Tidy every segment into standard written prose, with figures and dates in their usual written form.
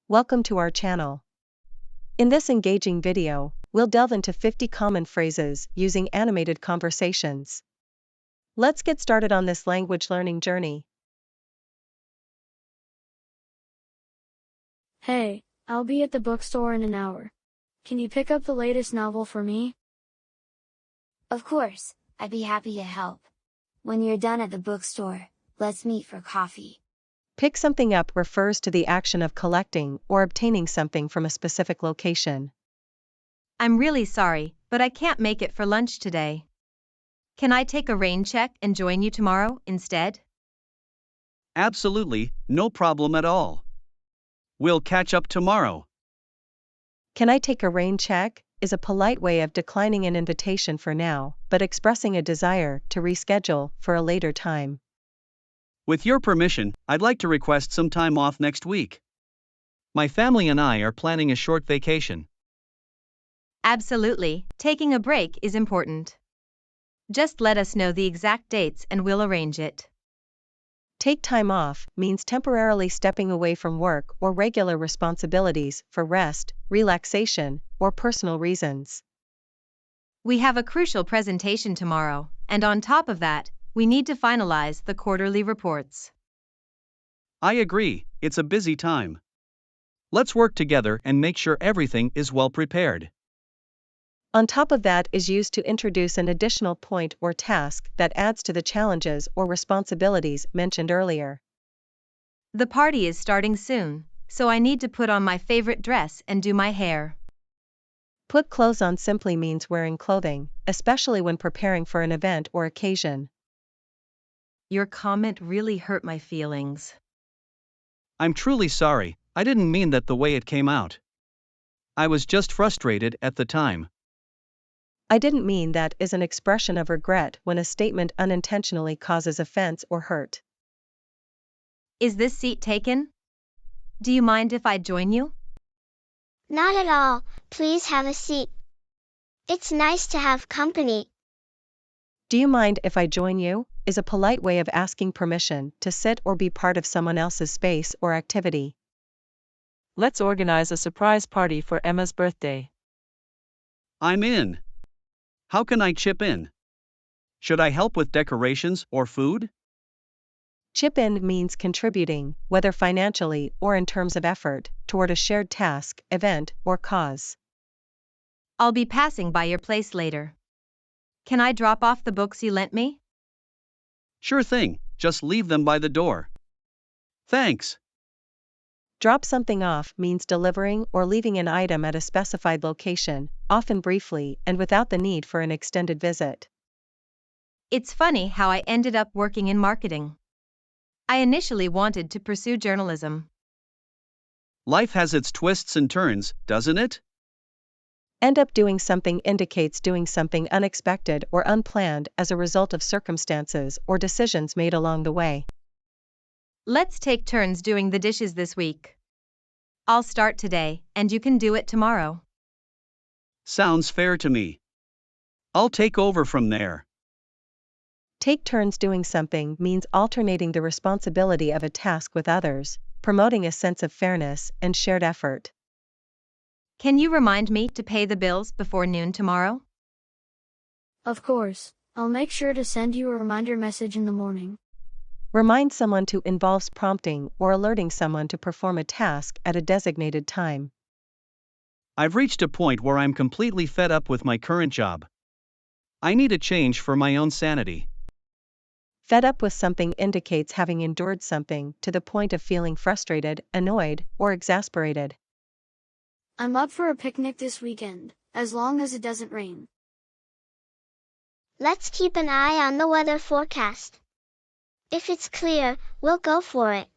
Welcome to our channel. In this engaging video, we'll delve into 50 common phrases using animated conversations. Let's get started on this language learning journey. Hey, I'll be at the bookstore in an hour. Can you pick up the latest novel for me? Of course, I'd be happy to help. When you're done at the bookstore, let's meet for coffee. Pick something up refers to the action of collecting or obtaining something from a specific location. I'm really sorry, but I can't make it for lunch today. Can I take a rain check and join you tomorrow instead? Absolutely, no problem at all. We'll catch up tomorrow. Can I take a rain check is a polite way of declining an invitation for now, but expressing a desire to reschedule for a later time. With your permission, I'd like to request some time off next week. My family and I are planning a short vacation. Absolutely, taking a break is important. Just let us know the exact dates and we'll arrange it. Take time off means temporarily stepping away from work or regular responsibilities for rest, relaxation, or personal reasons. We have a crucial presentation tomorrow, and on top of that, we need to finalize the quarterly reports. I agree, it's a busy time. Let's work together and make sure everything is well prepared. On top of that is used to introduce an additional point or task that adds to the challenges or responsibilities mentioned earlier. The party is starting soon, so I need to put on my favorite dress and do my hair. Put clothes on simply means wearing clothing, especially when preparing for an event or occasion. Your comment really hurt my feelings. I'm truly sorry, I didn't mean that the way it came out. I was just frustrated at the time. I didn't mean that is an expression of regret when a statement unintentionally causes offense or hurt. Is this seat taken? Do you mind if I join you? Not at all, please have a seat. It's nice to have company. Do you mind if I join you? Is a polite way of asking permission to sit or be part of someone else's space or activity. Let's organize a surprise party for Emma's birthday. I'm in. How can I chip in? Should I help with decorations or food? Chip in means contributing, whether financially or in terms of effort, toward a shared task, event, or cause. I'll be passing by your place later. Can I drop off the books you lent me? Sure thing, just leave them by the door. Thanks. Drop something off means delivering or leaving an item at a specified location, often briefly and without the need for an extended visit. It's funny how I ended up working in marketing. I initially wanted to pursue journalism. Life has its twists and turns, doesn't it? End up doing something indicates doing something unexpected or unplanned as a result of circumstances or decisions made along the way. Let's take turns doing the dishes this week. I'll start today, and you can do it tomorrow. Sounds fair to me. I'll take over from there. Take turns doing something means alternating the responsibility of a task with others, promoting a sense of fairness and shared effort. Can you remind me to pay the bills before noon tomorrow? Of course, I'll make sure to send you a reminder message in the morning. Remind someone to involves prompting or alerting someone to perform a task at a designated time. I've reached a point where I'm completely fed up with my current job. I need a change for my own sanity. Fed up with something indicates having endured something to the point of feeling frustrated, annoyed, or exasperated. I'm up for a picnic this weekend, as long as it doesn't rain. Let's keep an eye on the weather forecast. If it's clear, we'll go for it.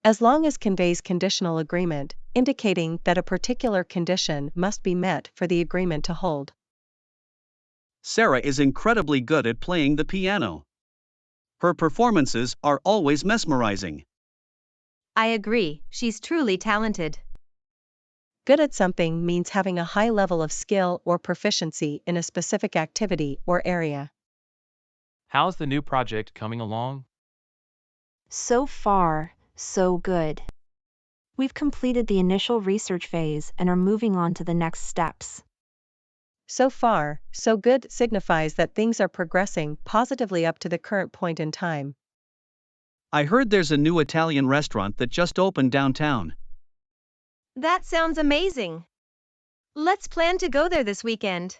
As long as conveys conditional agreement, indicating that a particular condition must be met for the agreement to hold. Sarah is incredibly good at playing the piano. Her performances are always mesmerizing. I agree, she's truly talented. Good at something means having a high level of skill or proficiency in a specific activity or area. How's the new project coming along? So far, so good. We've completed the initial research phase and are moving on to the next steps. So far, so good signifies that things are progressing positively up to the current point in time. I heard there's a new Italian restaurant that just opened downtown. That sounds amazing. Let's plan to go there this weekend.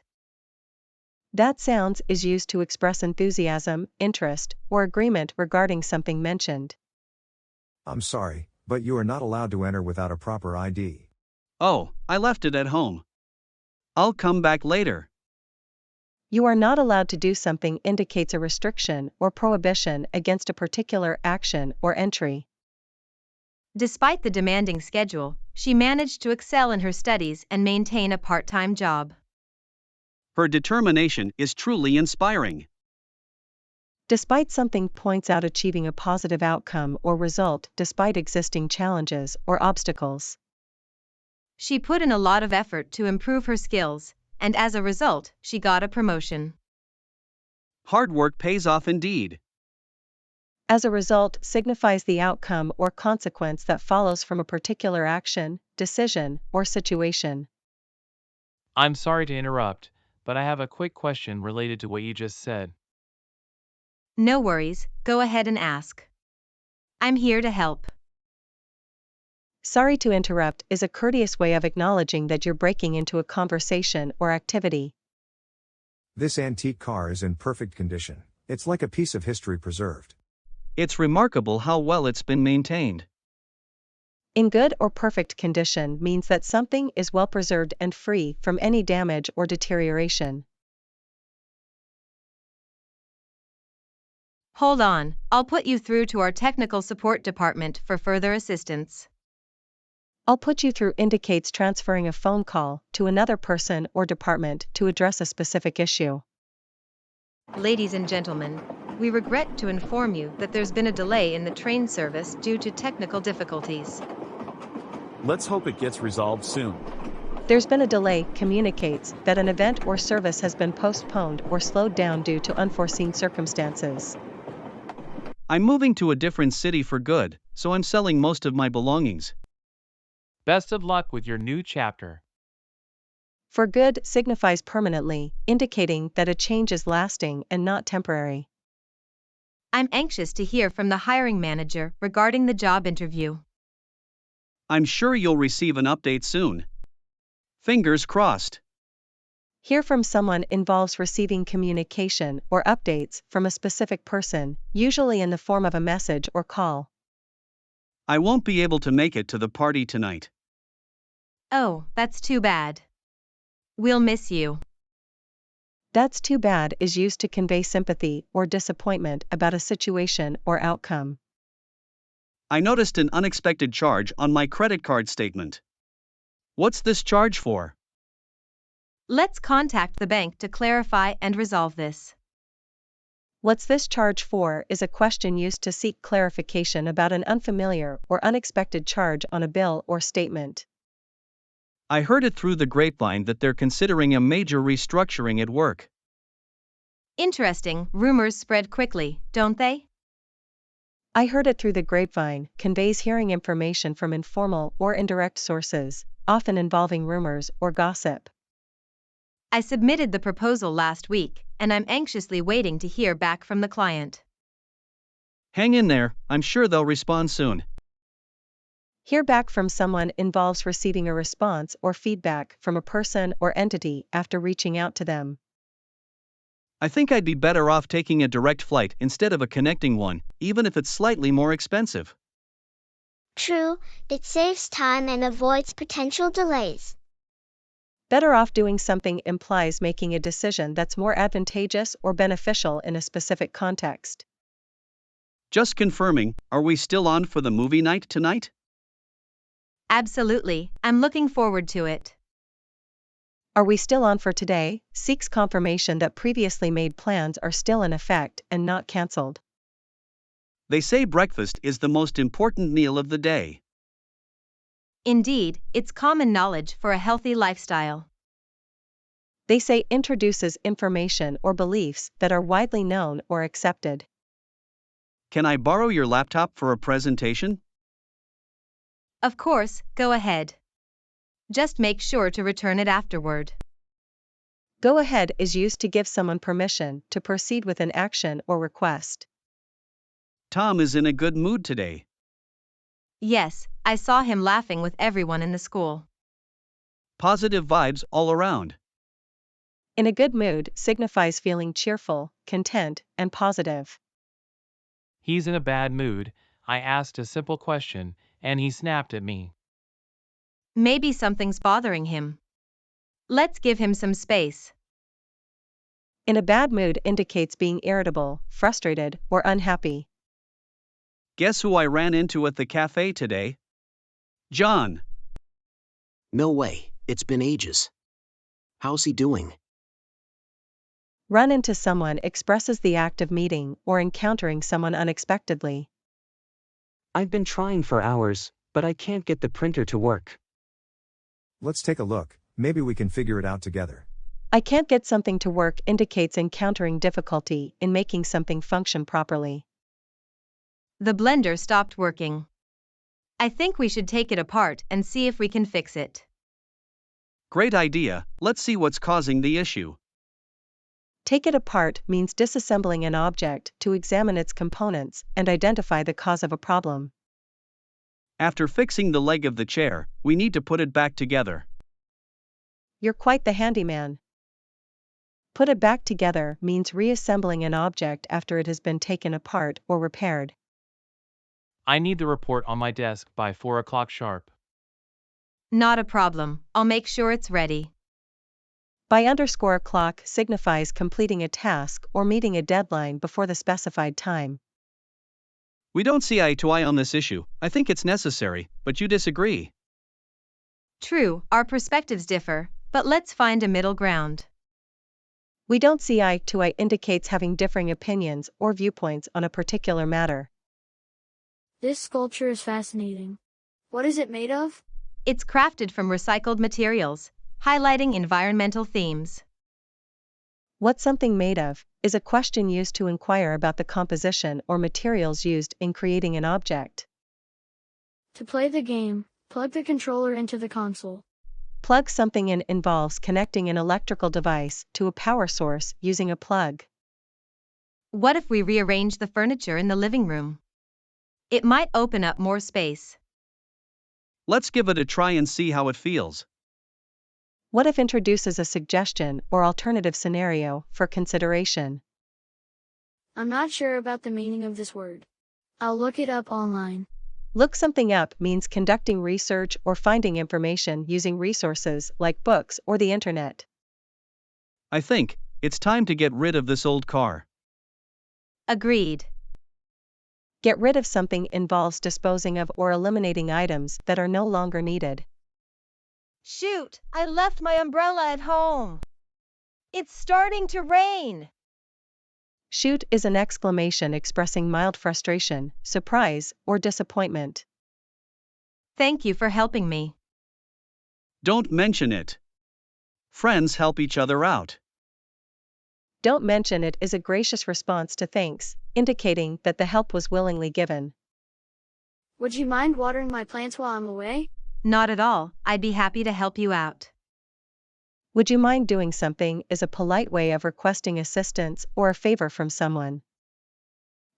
That sounds is used to express enthusiasm, interest, or agreement regarding something mentioned. I'm sorry, but you are not allowed to enter without a proper ID. Oh, I left it at home. I'll come back later. You are not allowed to do something indicates a restriction or prohibition against a particular action or entry. Despite the demanding schedule, she managed to excel in her studies and maintain a part-time job. Her determination is truly inspiring. Despite something points out achieving a positive outcome or result despite existing challenges or obstacles. She put in a lot of effort to improve her skills, and as a result, she got a promotion. Hard work pays off indeed. As a result signifies the outcome or consequence that follows from a particular action, decision, or situation. I'm sorry to interrupt, but I have a quick question related to what you just said. No worries, go ahead and ask. I'm here to help. Sorry to interrupt is a courteous way of acknowledging that you're breaking into a conversation or activity. This antique car is in perfect condition. It's like a piece of history preserved. It's remarkable how well it's been maintained. In good or perfect condition means that something is well preserved and free from any damage or deterioration. Hold on, I'll put you through to our technical support department for further assistance. I'll put you through indicates transferring a phone call to another person or department to address a specific issue. Ladies and gentlemen, we regret to inform you that there's been a delay in the train service due to technical difficulties. Let's hope it gets resolved soon. There's been a delay communicates that an event or service has been postponed or slowed down due to unforeseen circumstances. I'm moving to a different city for good, so I'm selling most of my belongings. Best of luck with your new chapter. For good signifies permanently, indicating that a change is lasting and not temporary. I'm anxious to hear from the hiring manager regarding the job interview. I'm sure you'll receive an update soon. Fingers crossed. Hear from someone involves receiving communication or updates from a specific person, usually in the form of a message or call. I won't be able to make it to the party tonight. Oh, that's too bad. We'll miss you. That's too bad is used to convey sympathy or disappointment about a situation or outcome. I noticed an unexpected charge on my credit card statement. What's this charge for? Let's contact the bank to clarify and resolve this. What's this charge for is a question used to seek clarification about an unfamiliar or unexpected charge on a bill or statement. I heard it through the grapevine that they're considering a major restructuring at work. Interesting, rumors spread quickly, don't they? I heard it through the grapevine conveys hearing information from informal or indirect sources, often involving rumors or gossip. I submitted the proposal last week, and I'm anxiously waiting to hear back from the client. Hang in there, I'm sure they'll respond soon. Hear back from someone involves receiving a response or feedback from a person or entity after reaching out to them. I think I'd be better off taking a direct flight instead of a connecting one, even if it's slightly more expensive. True, it saves time and avoids potential delays. Better off doing something implies making a decision that's more advantageous or beneficial in a specific context. Just confirming, are we still on for the movie night tonight? Absolutely, I'm looking forward to it. Are we still on for today? Seeks confirmation that previously made plans are still in effect and not cancelled. They say breakfast is the most important meal of the day. Indeed, it's common knowledge for a healthy lifestyle. They say introduces information or beliefs that are widely known or accepted. Can I borrow your laptop for a presentation? Of course, go ahead. Just make sure to return it afterward. Go ahead is used to give someone permission to proceed with an action or request. Tom is in a good mood today. Yes, I saw him laughing with everyone in the school. Positive vibes all around. In a good mood signifies feeling cheerful, content, and positive. He's in a bad mood. I asked a simple question, and he snapped at me. Maybe something's bothering him. Let's give him some space. In a bad mood indicates being irritable, frustrated, or unhappy. Guess who I ran into at the cafe today? John. No way, it's been ages. How's he doing? Run into someone expresses the act of meeting or encountering someone unexpectedly. I've been trying for hours, but I can't get the printer to work. Let's take a look, maybe we can figure it out together. I can't get something to work indicates encountering difficulty in making something function properly. The blender stopped working. I think we should take it apart and see if we can fix it. Great idea, let's see what's causing the issue. Take it apart means disassembling an object to examine its components and identify the cause of a problem. After fixing the leg of the chair, we need to put it back together. You're quite the handyman. Put it back together means reassembling an object after it has been taken apart or repaired. I need the report on my desk by 4 o'clock sharp. Not a problem, I'll make sure it's ready. By _o'clock signifies completing a task or meeting a deadline before the specified time. We don't see eye to eye on this issue. I think it's necessary, but you disagree. True, our perspectives differ, but let's find a middle ground. We don't see eye to eye indicates having differing opinions or viewpoints on a particular matter. This sculpture is fascinating. What is it made of? It's crafted from recycled materials, highlighting environmental themes. What's something made of is a question used to inquire about the composition or materials used in creating an object. To play the game, plug the controller into the console. Plug something in involves connecting an electrical device to a power source using a plug. What if we rearrange the furniture in the living room? It might open up more space. Let's give it a try and see how it feels. What if introduces a suggestion or alternative scenario for consideration? I'm not sure about the meaning of this word. I'll look it up online. Look something up means conducting research or finding information using resources like books or the internet. I think it's time to get rid of this old car. Agreed. Get rid of something involves disposing of or eliminating items that are no longer needed. Shoot, I left my umbrella at home. It's starting to rain. Shoot is an exclamation expressing mild frustration, surprise, or disappointment. Thank you for helping me. Don't mention it. Friends help each other out. Don't mention it is a gracious response to thanks, indicating that the help was willingly given. Would you mind watering my plants while I'm away? Not at all, I'd be happy to help you out. Would you mind doing something is a polite way of requesting assistance or a favor from someone.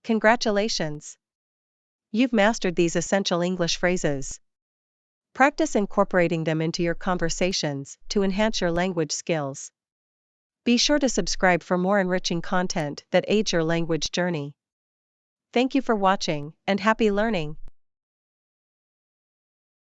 Congratulations! You've mastered these essential English phrases. Practice incorporating them into your conversations to enhance your language skills. Be sure to subscribe for more enriching content that aids your language journey. Thank you for watching, and happy learning!